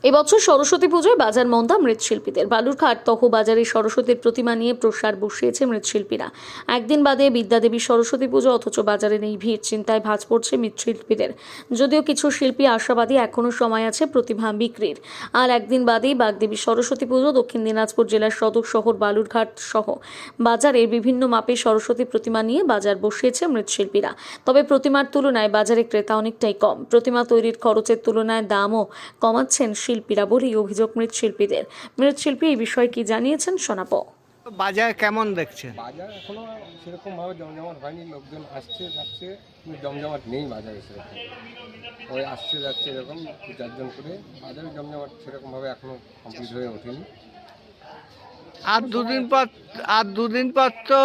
এবছর সরস্বতী পুজোয় বাজার মন্দা মৃৎশিল্পীদের। বালুরঘাট তহ বাজারে সরস্বতীর প্রতিমা নিয়ে প্রসার বসিয়েছে মৃৎশিল্পীরা। একদিন বাদে বিদ্যাদেবী সরস্বতী পুজো, অথচ বাজারে নেই ভিড়। চিন্তায় ভাঁজ পড়ছে মৃৎশিল্পীদের। যদিও কিছু শিল্পী আশাবাদী এখনও সময় আছে প্রতিমা বিক্রির। আর একদিন বাদেই বাগদেবী সরস্বতী পুজো। দক্ষিণ দিনাজপুর জেলার সদর শহর বালুরঘাট সহ বাজারে বিভিন্ন মাপে সরস্বতী প্রতিমা নিয়ে বাজার বসিয়েছে মৃৎশিল্পীরা। তবে প্রতিমার তুলনায় বাজারে ক্রেতা অনেকটাই কম। প্রতিমা তৈরির খরচের তুলনায় দামও কমাচ্ছেন শিল্পীরা বলেই অভিযোগ মৃৎশিল্পীদের। মৃৎশিল্পী এই বিষয়ে কি জানিয়েছেন শোনাবো। বাজার কেমন দেখছেন? বাজার এখনো সেরকম ভাবে জমজমাট হয়নি, লোকজন আসছে যাচ্ছে, কিন্তু জমজমাট নেই বাজারে সেরকম। ওই আসছে যাচ্ছে এরকম 4জন করে, বাজারে জমজমাট সেরকম ভাবে এখনো কমপ্লিট হয়ে ওঠেনি। আর দুদিন পর তো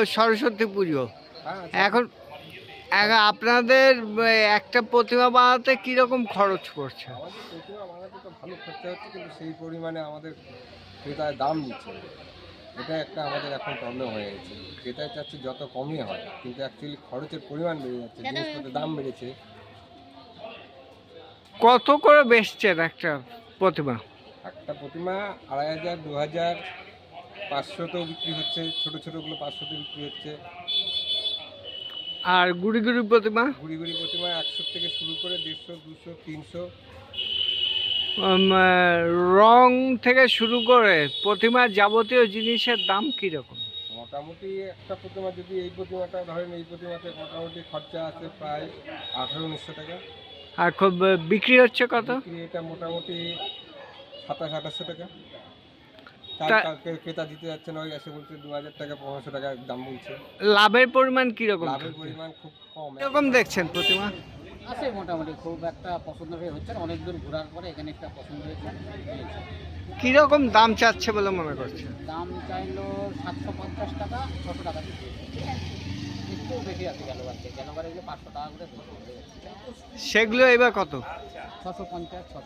সরস্বতী পুজো। হ্যাঁ, এখন আপনাদের একটা প্রতিমা বানাতে কিরকম খরচ পড়ছে? আমাদের প্রতিমা বানাতে তো ভালো খরচা হচ্ছে, কিন্তু সেই পরিমাণে আমাদের ক্রেতায় দাম নিচ্ছে না। এটা একটা আমাদের এখন প্রবলেম হয়ে গেছে। ক্রেতায় চাচ্ছে যত কমই হয়, কিন্তু অ্যাকচুয়ালি খরচের পরিমাণ বেড়ে যাচ্ছে, জিনিসপত্রের দাম বেড়েছে। কত করে বেচছেন একটা প্রতিমা? একটা প্রতিমা 2500, 2000, 500তেও বিক্রি হচ্ছে, ছোটো ছোটোগুলো 500তে বিক্রি হচ্ছে। আর গুড়ি গুড়ি প্রতিমা? গুড়ি গুড়ি প্রতিমা 100 থেকে শুরু করে 150, 200, 300। রং থেকে শুরু করে প্রতিমার যাবতীয় জিনিসের দাম কিরকম? মোটামুটি একটা প্রতিমা, যদি এই প্রতিমাটা ধরেন, এই প্রতিমাতে মোটামুটি খরচা আছে প্রায় 1800-1900 টাকা। আর খুব বিক্রি হচ্ছে কত? বিক্রি এটা মোটামুটি 2700-2800 টাকা। তা- ক্রেতা দিতে যাচ্ছে না, ওই এসে বলছে 2000 টাকা, 1500 টাকা দাম বলছে। লাভের পরিমাণ কিরকম? লাভের পরিমাণ খুব কম। কিরকম দেখছেন প্রতিমা? আছে মোটামুটি, খুব একটা পছন্দ হয়ে হচ্ছে না। অনেক দূর ঘোরার পরে এখানে একটা পছন্দ হয়েছে, নিয়েছি। কিরকম দাম চাচ্ছে বলে মনে করছেন? দাম চাইলো 750 টাকা, 600 টাকা দিচ্ছে। একটু বেশি আছে গেলবার থেকে। গেলবার এগুলো 500 টাকা করে ধরতে হয়ে যাচ্ছে। সেগুলো এবার কত? 650, 600।